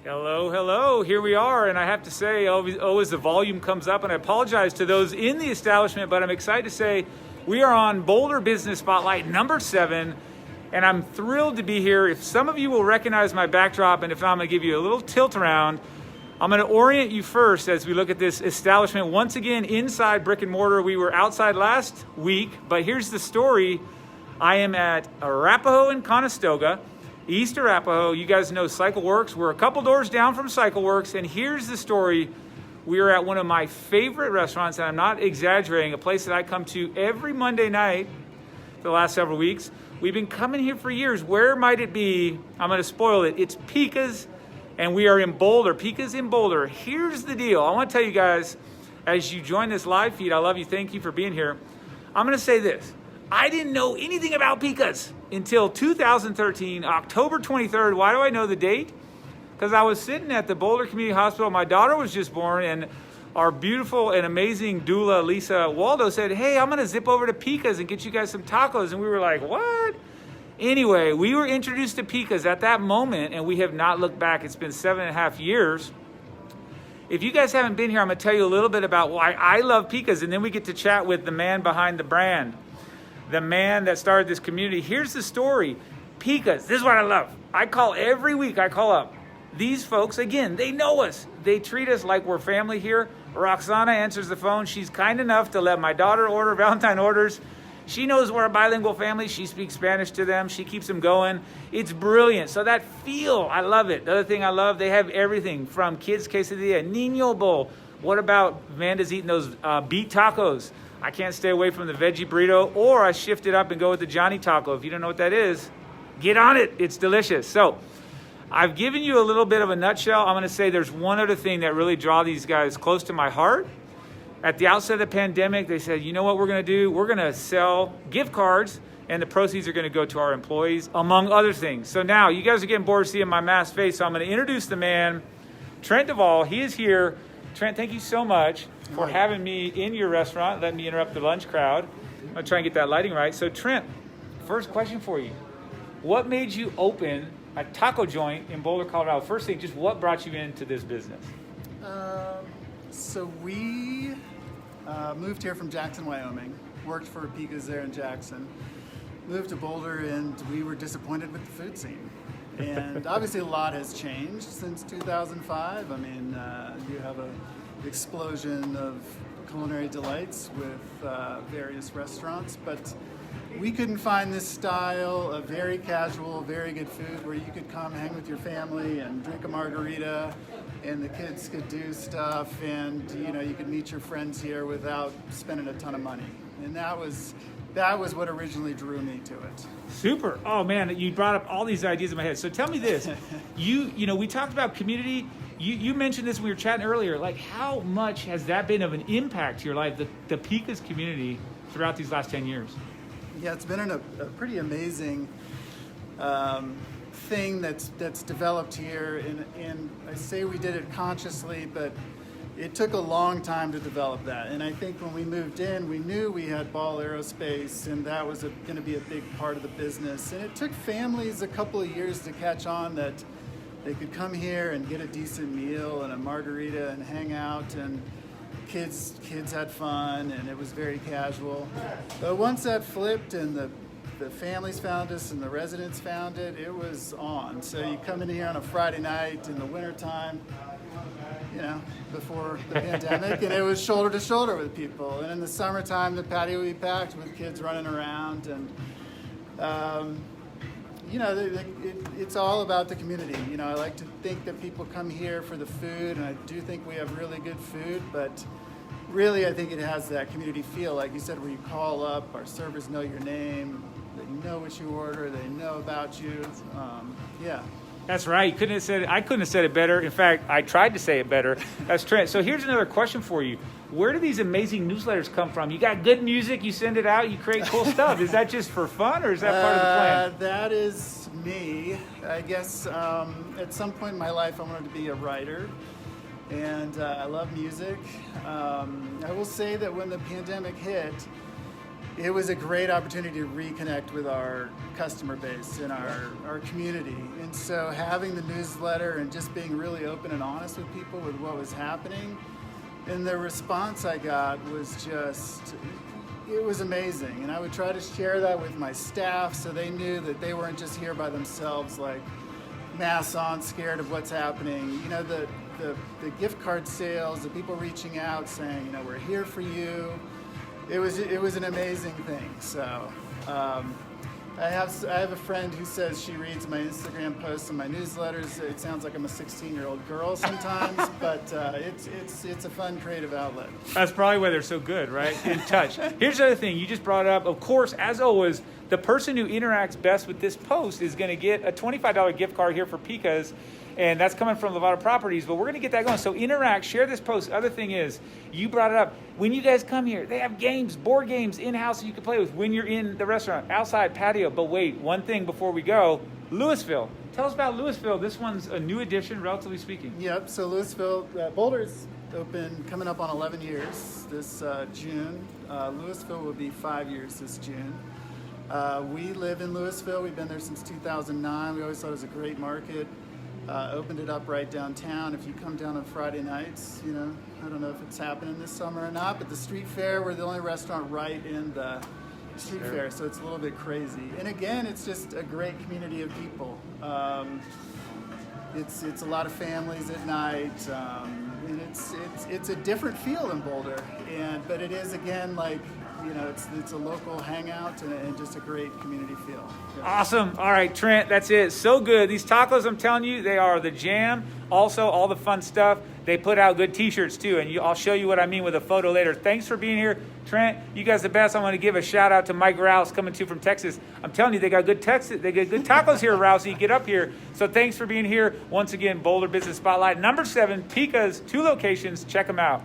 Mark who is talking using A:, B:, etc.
A: Hello, hello. Here we are, and I have to say, always the volume comes up, and I apologize to those in the establishment, but I'm excited to say we are on Boulder Business Spotlight number 7, and I'm thrilled to be here. If some of you will recognize my backdrop, and if not, I'm going to give you a little tilt around. I'm going to orient you first as we look at this establishment. Once again, inside brick and mortar. We were outside last week, but here's the story. I am at Arapahoe and Conestoga, East Arapahoe. You guys know Cycle Works. We're a couple doors down from Cycle Works, and here's the story. We are at one of my favorite restaurants, and I'm not exaggerating, a place that I come to every Monday night for the last several weeks. We've been coming here for years. Where might it be? I'm going to spoil it. It's Pica's, and we are in Boulder. Pica's in Boulder. Here's the deal. I want to tell you guys, as you join this live feed, I love you. Thank you for being here. I'm going to say this. I didn't know anything about Pica's until 2013, October 23rd. Why do I know the date? Because I was sitting at the Boulder Community Hospital. My daughter was just born, and our beautiful and amazing doula, Lisa Waldo, said, hey, I'm going to zip over to Pica's and get you guys some tacos. And we were like, what? Anyway, we were introduced to Pica's at that moment, and we have not looked back. It's been 7.5 years. If you guys haven't been here, I'm going to tell you a little bit about why I love Pica's, and then we get to chat with the man behind the brand, the man that started this community. Here's the story. Pica's, this is what I love. Every week I call up. These folks, again, they know us. They treat us like we're family here. Roxana answers the phone. She's kind enough to let my daughter order Valentine orders. She knows we're a bilingual family. She speaks Spanish to them. She keeps them going. It's brilliant. So that feel, I love it. The other thing I love, they have everything from kids quesadilla, Niño bowl. What about Amanda's eating those beet tacos? I can't stay away from the veggie burrito, or I shift it up and go with the Johnny Taco. If you don't know what that is, get on it. It's delicious. So I've given you a little bit of a nutshell. I'm going to say there's one other thing that really draw these guys close to my heart. At the outset of the pandemic, they said, you know what we're going to do? We're going to sell gift cards, and the proceeds are going to go to our employees, among other things. So now you guys are getting bored of seeing my masked face, so I'm going to introduce the man, Trent Duvall. He is here. Trent, thank you so much for having me in your restaurant, letting me interrupt the lunch crowd. I'm going to try and get that lighting right. So Trent, first question for you. What made you open a taco joint in Boulder, Colorado? First thing, just what brought you into this business?
B: So we moved here from Jackson, Wyoming, worked for Pica's there in Jackson, moved to Boulder, and we were disappointed with the food scene. And obviously a lot has changed since 2005. I mean, you have an explosion of culinary delights with various restaurants, but we couldn't find this style of very casual, very good food where you could come hang with your family and drink a margarita, and the kids could do stuff, and you could meet your friends here without spending a ton of money. And that was what originally drew me to it.
A: Super. Oh man, you brought up all these ideas in my head. So tell me this. We talked about community. You mentioned this when we were chatting earlier. Like, how much has that been of an impact to your life, the Pica's community, throughout these last 10 years?
B: Yeah, it's been a pretty amazing thing that's developed here, and I say we did it consciously, but it took a long time to develop that. And I think when we moved in, we knew we had Ball Aerospace, and that was going to be a big part of the business. And it took families a couple of years to catch on that they could come here and get a decent meal and a margarita and hang out, and kids had fun, and it was very casual. But once that flipped and the families found us and the residents found it, it was on. So you come in here on a Friday night in the wintertime, before the pandemic, and it was shoulder to shoulder with people. And in the summertime, the patio would be packed with kids running around, and it's all about the community. I like to think that people come here for the food, and I do think we have really good food, but really I think it has that community feel, like you said, where you call up, our servers know your name, they know what you order, they know about you. Yeah.
A: That's right. I couldn't have said it better. In fact, I tried to say it better. That's Trent. So here's another question for you. Where do these amazing newsletters come from? You got good music, you send it out, you create cool stuff. Is that just for fun, or is that part of the plan?
B: That is me. I guess at some point in my life I wanted to be a writer, and I love music. I will say that when the pandemic hit, it was a great opportunity to reconnect with our customer base and our community. And so having the newsletter and just being really open and honest with people with what was happening, and the response I got was just, it was amazing. And I would try to share that with my staff so they knew that they weren't just here by themselves, like masks on, scared of what's happening. You know, the gift card sales, the people reaching out saying, you know, we're here for you. It was an amazing thing. So I have a friend who says she reads my Instagram posts and my newsletters. It sounds like I'm a 16-year-old girl sometimes, but it's a fun creative outlet.
A: That's probably why they're so good, right? In touch. Here's the other thing you just brought up. Of course, as always, the person who interacts best with this post is going to get a $25 gift card here for Pica's. And that's coming from Lovato Properties, but we're going to get that going. So interact, share this post. Other thing is, you brought it up. When you guys come here, they have games, board games in-house that you can play with when you're in the restaurant, outside, patio. But wait, one thing before we go, Louisville. Tell us about Louisville. This one's a new addition, relatively speaking.
B: Yep, so Louisville, Boulder's open, coming up on 11 years this June. Louisville will be 5 years this June. We live in Louisville. We've been there since 2009. We always thought it was a great market. Opened it up right downtown. If you come down on Friday nights, you know, I don't know if it's happening this summer or not, but the street fair, we're the only restaurant right in the street fair, so it's a little bit crazy. And again, it's just a great community of people. It's a lot of families at night, and it's a different feel in Boulder. But it is, again, like, you know, it's a local hangout and just a great community feel. Yeah.
A: Awesome. All right, Trent, that's it. So good. These tacos, I'm telling you, they are the jam. Also, all the fun stuff. They put out good T-shirts, too, and I'll show you what I mean with a photo later. Thanks for being here, Trent. You guys are the best. I want to give a shout-out to Mike Rouse coming to from Texas. I'm telling you, they got good tacos here, Rousey. Get up here. So thanks for being here. Once again, Boulder Business Spotlight. Number 7, Pica's, 2 locations. Check them out.